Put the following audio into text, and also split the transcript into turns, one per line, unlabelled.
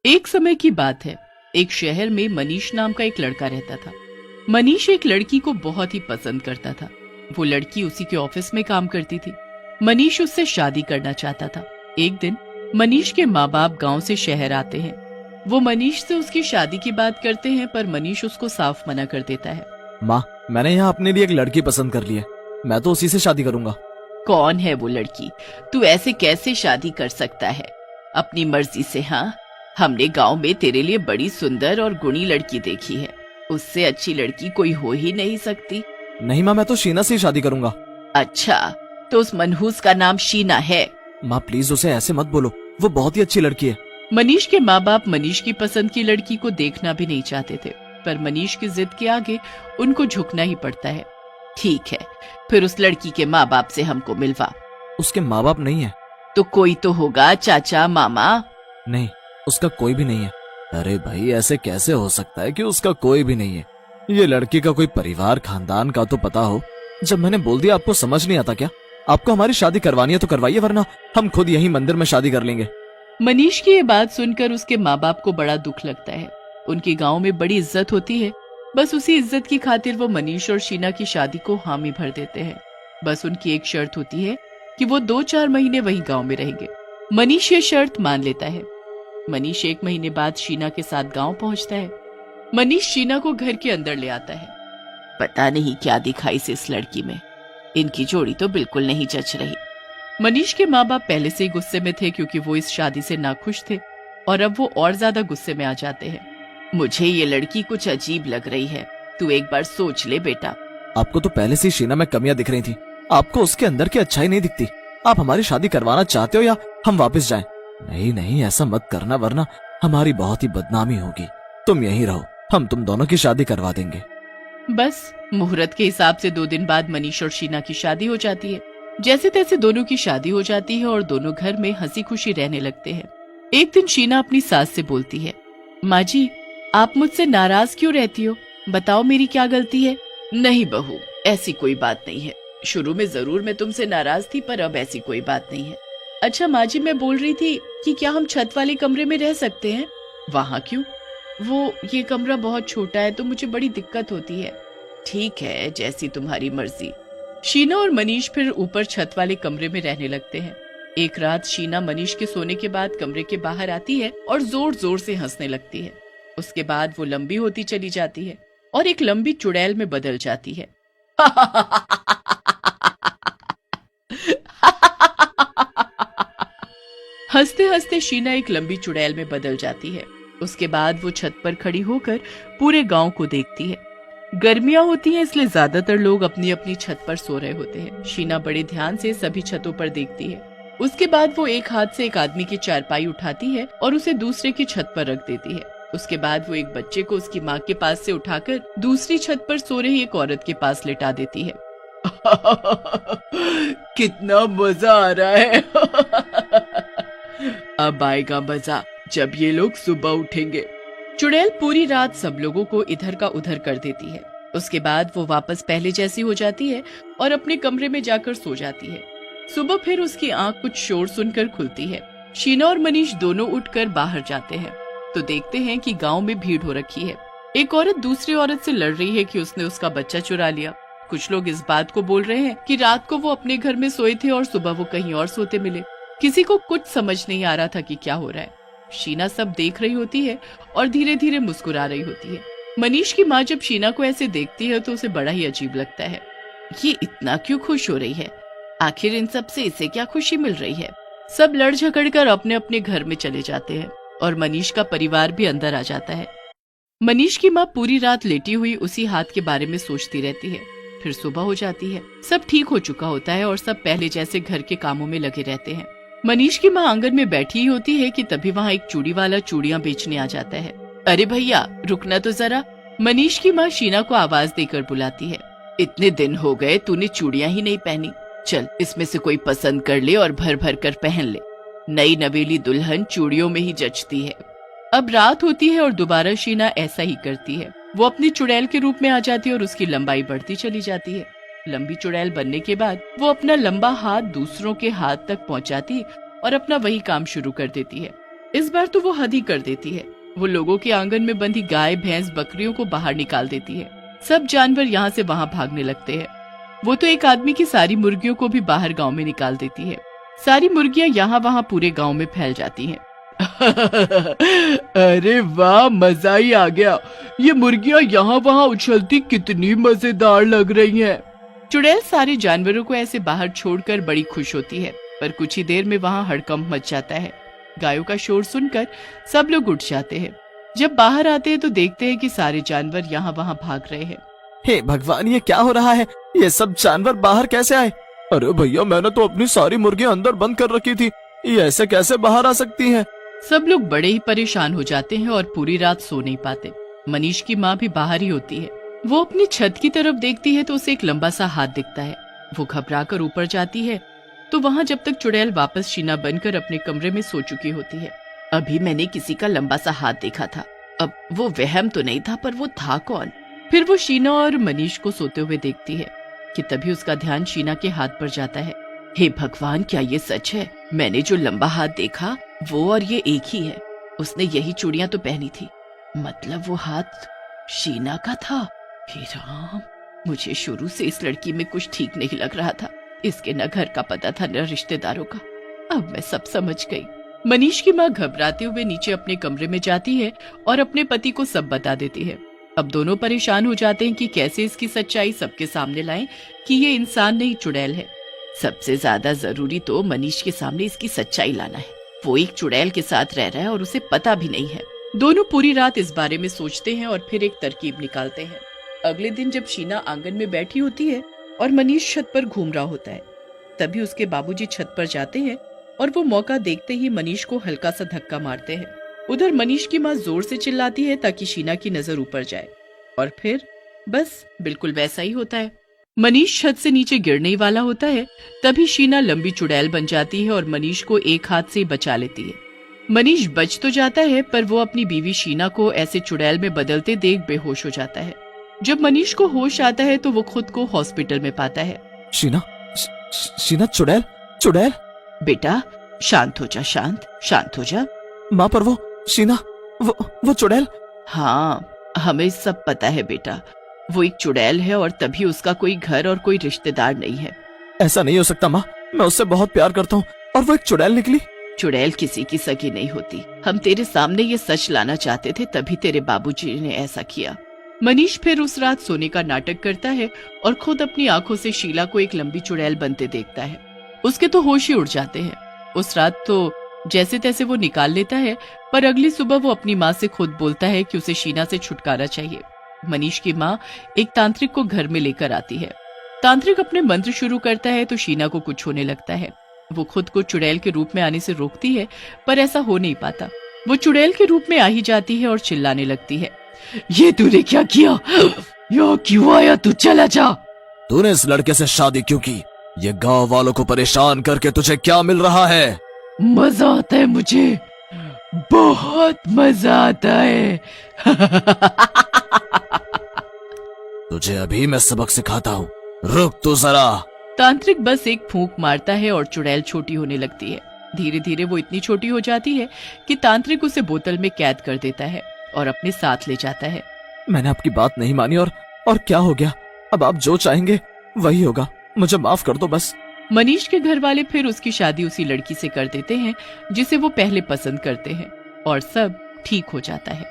एक समय की बात है। एक शहर में मनीष नाम का एक लड़का रहता था। मनीष एक लड़की को बहुत ही पसंद करता था। वो लड़की उसी के ऑफिस में काम करती थी। मनीष उससे शादी करना चाहता था। एक दिन मनीष के माँ बाप गांव से शहर आते हैं। वो मनीष से उसकी शादी की बात करते हैं, पर मनीष उसको साफ मना कर देता है।
माँ, मैंने यहाँ अपने लिए एक लड़की पसंद कर ली है। मैं तो उसी से शादी करूंगा।
कौन है वो लड़की? तू ऐसे कैसे शादी कर सकता है अपनी मर्जी से? हाँ, हमने गांव में तेरे लिए बड़ी सुंदर और गुणी लड़की देखी है। उससे अच्छी लड़की कोई हो ही नहीं सकती।
नहीं माँ, मैं तो शीना से ही शादी करूंगा।
अच्छा, तो उस मनहूस का नाम शीना है?
माँ प्लीज उसे ऐसे मत बोलो, वो बहुत ही अच्छी लड़की है।
मनीष के माँ बाप मनीष की पसंद की लड़की को देखना भी नहीं चाहते थे, पर मनीष की जिद के आगे उनको झुकना ही पड़ता है। ठीक है, फिर उस लड़की के माँ बाप से हमको मिलवा।
उसके माँ बाप नहीं है।
तो कोई तो होगा, चाचा, मामा?
नहीं, उसका कोई भी नहीं है। अरे भाई, ऐसे कैसे हो सकता है कि उसका कोई भी नहीं है? ये लड़की का कोई परिवार खानदान का तो पता हो। जब मैंने बोल दिया आपको समझ नहीं आता क्या? आपको हमारी शादी करवानी है तो करवाइए, वरना हम खुद यही मंदिर में शादी कर लेंगे।
मनीष की ये बात सुनकर उसके माँ बाप को बड़ा दुख लगता है। उनके गांव में बड़ी इज्जत होती है। बस उसी इज्जत की खातिर वो मनीष और शीना की शादी को हामी भर देते हैं। बस उनकी एक शर्त होती है कि वो 2-4 महीने वहीं गांव में रहेंगे। मनीष ये शर्त मान लेता है। मनीष 1 महीने बाद शीना के साथ गांव पहुंचता है। मनीष शीना को घर के अंदर ले आता है। पता नहीं क्या दिखाई से इस लड़की में, इनकी जोड़ी तो बिल्कुल नहीं जच रही। मनीष के माँ बाप पहले से ही गुस्से में थे, क्योंकि वो इस शादी से नाखुश थे, और अब वो और ज्यादा गुस्से में आ जाते हैं। मुझे ये लड़की कुछ अजीब लग रही है, तू एक बार सोच ले बेटा।
आपको तो पहले से ही शीना में कमियां दिख रही थी। आपको उसके अंदर की अच्छाई नहीं दिखती। आप हमारी शादी करवाना चाहते हो या हम वापस जाएं? नहीं नहीं, ऐसा मत करना, वरना हमारी बहुत ही बदनामी होगी। तुम यहीं रहो, हम तुम दोनों की शादी करवा देंगे।
बस मुहूर्त के हिसाब से 2 दिन बाद मनीष और शीना की शादी हो जाती है। जैसे तैसे दोनों की शादी हो जाती है और दोनों घर में हंसी खुशी रहने लगते हैं। एक दिन शीना अपनी सास से बोलती है, माँ जी, आप मुझसे नाराज क्यों रहती हो? बताओ, मेरी क्या गलती है? नहीं बहू, ऐसी कोई बात नहीं है। शुरू में जरूर मैं तुमसे नाराज थी, पर अब ऐसी कोई बात नहीं है। अच्छा माँ जी, मैं बोल रही थी कि क्या हम छत वाले कमरे में रह सकते हैं? वहाँ क्यों? ये कमरा बहुत छोटा है तो मुझे बड़ी दिक्कत होती है। ठीक है, जैसी तुम्हारी मर्जी। शीना और मनीष फिर ऊपर छत वाले कमरे में रहने लगते हैं। एक रात शीना मनीष के सोने के बाद कमरे के बाहर आती है और जोर जोर से हंसने लगती है। उसके बाद वो लंबी होती चली जाती है और एक लंबी चुड़ैल में बदल जाती है। हंसते हंसते शीना एक लंबी चुड़ैल में बदल जाती है। उसके बाद वो छत पर खड़ी होकर पूरे गांव को देखती है। गर्मियां होती हैं, इसलिए ज्यादातर लोग अपनी अपनी छत पर सो रहे होते हैं। शीना बड़े ध्यान से सभी छतों पर देखती है। उसके बाद वो एक हाथ से एक आदमी की चारपाई उठाती है और उसे दूसरे की छत पर रख देती है। उसके बाद वो एक बच्चे को उसकी माँ के पास से उठाकर दूसरी छत पर सो रही एक औरत के पास लिटा देती है। कितना मजा आ रहा है। अब आएगा मजा जब ये लोग सुबह उठेंगे। चुड़ैल पूरी रात सब लोगों को इधर का उधर कर देती है। उसके बाद वो वापस पहले जैसी हो जाती है और अपने कमरे में जाकर सो जाती है। सुबह फिर उसकी आंख कुछ शोर सुनकर खुलती है। शीना और मनीष दोनों उठकर बाहर जाते हैं तो देखते हैं कि गांव में भीड़ हो रखी है। एक औरत दूसरी औरत से लड़ रही है कि उसने उसका बच्चा चुरा लिया। कुछ लोग इस बात को बोल रहे हैं कि रात को वो अपने घर में सोए थे और सुबह वो कहीं और सोते मिले। किसी को कुछ समझ नहीं आ रहा था कि क्या हो रहा है। शीना सब देख रही होती है और धीरे धीरे मुस्कुरा रही होती है। मनीष की माँ जब शीना को ऐसे देखती है तो उसे बड़ा ही अजीब लगता है। ये इतना क्यों खुश हो रही है? आखिर इन सब से इसे क्या खुशी मिल रही है? सब लड़ झगड़ कर अपने अपने घर में चले जाते हैं और मनीष का परिवार भी अंदर आ जाता है। मनीष की माँ पूरी रात लेटी हुई उसी हाथ के बारे में सोचती रहती है। फिर सुबह हो जाती है, सब ठीक हो चुका होता है और सब पहले जैसे घर के कामों में लगे रहते हैं। मनीष की माँ आंगन में बैठी ही होती है कि तभी वहाँ एक चूड़ी वाला चूड़ियाँ बेचने आ जाता है। अरे भैया, रुकना तो जरा। मनीष की माँ शीना को आवाज देकर बुलाती है। इतने दिन हो गए तूने चूड़ियाँ ही नहीं पहनी, चल इसमें से कोई पसंद कर ले और भर भर कर पहन ले। नई नवेली दुल्हन चूड़ियों में ही जचती है। अब रात होती है और दोबारा शीना ऐसा ही करती है। वो अपनी चुड़ैल के रूप में आ जाती है और उसकी लंबाई बढ़ती चली जाती है। लंबी चुड़ैल बनने के बाद वो अपना लंबा हाथ दूसरों के हाथ तक पहुंचाती और अपना वही काम शुरू कर देती है। इस बार तो वो हद ही कर देती है। वो लोगों के आंगन में बंधी गाय, भैंस, बकरियों को बाहर निकाल देती है। सब जानवर यहाँ से वहाँ भागने लगते हैं। वो तो एक आदमी की सारी मुर्गियों को भी बाहर गांव में निकाल देती है। सारी मुर्गियां यहाँ वहाँ पूरे गांव में फैल जाती हैं। अरे वाह, मजा ही आ गया। ये मुर्गियां यहाँ वहाँ उछलती कितनी मजेदार लग रही हैं। चुड़ैल सारे जानवरों को ऐसे बाहर छोड़कर बड़ी खुश होती है, पर कुछ ही देर में वहाँ हड़कंप मच जाता है। गायों का शोर सुनकर सब लोग उठ जाते हैं। जब बाहर आते हैं तो देखते हैं कि सारे जानवर यहाँ वहाँ भाग रहे हैं।
हे भगवान, ये क्या हो रहा है? ये सब जानवर बाहर कैसे आए? अरे भैया, मैंने तो अपनी सारी मुर्गियां अंदर बंद कर रखी थी, ये ऐसे कैसे बाहर आ सकती हैं?
सब लोग बड़े ही परेशान हो जाते हैं और पूरी रात सो नहीं पाते। मनीष की माँ भी बाहर ही होती है। वो अपनी छत की तरफ देखती है तो उसे एक लंबा सा हाथ दिखता है। वो घबराकर ऊपर जाती है तो वहाँ जब तक चुड़ैल वापस शीना बनकर अपने कमरे में सो चुकी होती है। अभी मैंने किसी का लंबा सा हाथ देखा था। अब वो वहम तो नहीं था, पर वो था कौन? फिर वो शीना और मनीष को सोते हुए देखती है कि तभी उसका ध्यान शीना के हाथ पर जाता है। हे भगवान, क्या ये सच है? मैंने जो लंबा हाथ देखा वो और ये एक ही है। उसने यही चूड़ियां तो पहनी थी, मतलब वो हाथ शीना का था। हे राम, मुझे शुरू से इस लड़की में कुछ ठीक नहीं लग रहा था। इसके न घर का पता था न रिश्तेदारों का। अब मैं सब समझ गई। मनीष की माँ घबराते हुए नीचे अपने कमरे में जाती है और अपने पति को सब बता देती है। अब दोनों परेशान हो जाते हैं कि कैसे इसकी सच्चाई सबके सामने लाएं कि ये इंसान नहीं चुड़ैल है। सबसे ज्यादा जरूरी तो मनीष के सामने इसकी सच्चाई लाना है। वो एक चुड़ैल के साथ रह रहा है और उसे पता भी नहीं है। दोनों पूरी रात इस बारे में सोचते हैं और फिर एक तरकीब निकालते हैं। अगले दिन जब शीना आंगन में बैठी होती है और मनीष छत पर घूम रहा होता है, तभी उसके बाबूजी छत पर जाते हैं और वो मौका देखते ही मनीष को हल्का सा धक्का मारते हैं। उधर मनीष की माँ जोर से चिल्लाती है ताकि शीना की नजर ऊपर जाए, और फिर बस बिल्कुल वैसा ही होता है। मनीष छत से नीचे गिरने ही वाला होता है, तभी शीना लंबी चुड़ैल बन जाती है और मनीष को एक हाथ से बचा लेती है। मनीष बच तो जाता है, पर वो अपनी बीवी शीना को ऐसे चुड़ैल में बदलते देख बेहोश हो जाता है। जब मनीष को होश आता है तो वो खुद को हॉस्पिटल में पाता है।
शीना, शीना, चुड़ैल, चुड़ैल।
बेटा शांत हो जा, शांत हो जा।
माँ, पर वो शीना, वो चुड़ैल।
हाँ, हमें सब पता है बेटा। वो एक चुड़ैल है और तभी उसका कोई घर और कोई रिश्तेदार नहीं है।
ऐसा नहीं हो सकता माँ, मैं उससे बहुत प्यार करता हूँ और वो एक चुड़ैल निकली।
चुड़ैल किसी की सगी नहीं होती। हम तेरे सामने ये सच लाना चाहते थे, तभी तेरे बाबूजी ने ऐसा किया। मनीष फिर उस रात सोने का नाटक करता है और खुद अपनी आंखों से शीला को एक लंबी चुड़ैल बनते देखता है। उसके तो होश ही उड़ जाते हैं। उस रात तो जैसे तैसे वो निकाल लेता है, पर अगली सुबह वो अपनी माँ से खुद बोलता है कि उसे शीना से छुटकारा चाहिए। मनीष की माँ एक तांत्रिक को घर में लेकर आती है। तांत्रिक अपने मंत्र शुरू करता है तो शीना को कुछ होने लगता है। वो खुद को चुड़ैल के रूप में आने से रोकती है, पर ऐसा हो नहीं पाता। वो चुड़ैल के रूप में आ ही जाती है और चिल्लाने लगती है, ये तूने क्या किया? यहाँ क्यों आया? तू चला जा।
तूने इस लड़के से शादी क्यों की? ये गांव वालों को परेशान करके तुझे क्या मिल रहा है?
मजा आता है मुझे, बहुत मजा आता है।
तुझे अभी मैं सबक सिखाता हूँ, रुक तू जरा।
तांत्रिक बस एक फूंक मारता है और चुड़ैल छोटी होने लगती है। धीरे धीरे वो इतनी छोटी हो जाती है कि तांत्रिक उसे बोतल में कैद कर देता है और अपने साथ ले जाता है।
मैंने आपकी बात नहीं मानी और क्या हो गया? अब आप जो चाहेंगे वही होगा, मुझे माफ कर दो बस।
मनीष के घर वाले फिर उसकी शादी उसी लड़की से कर देते हैं जिसे वो पहले पसंद करते हैं, और सब ठीक हो जाता है।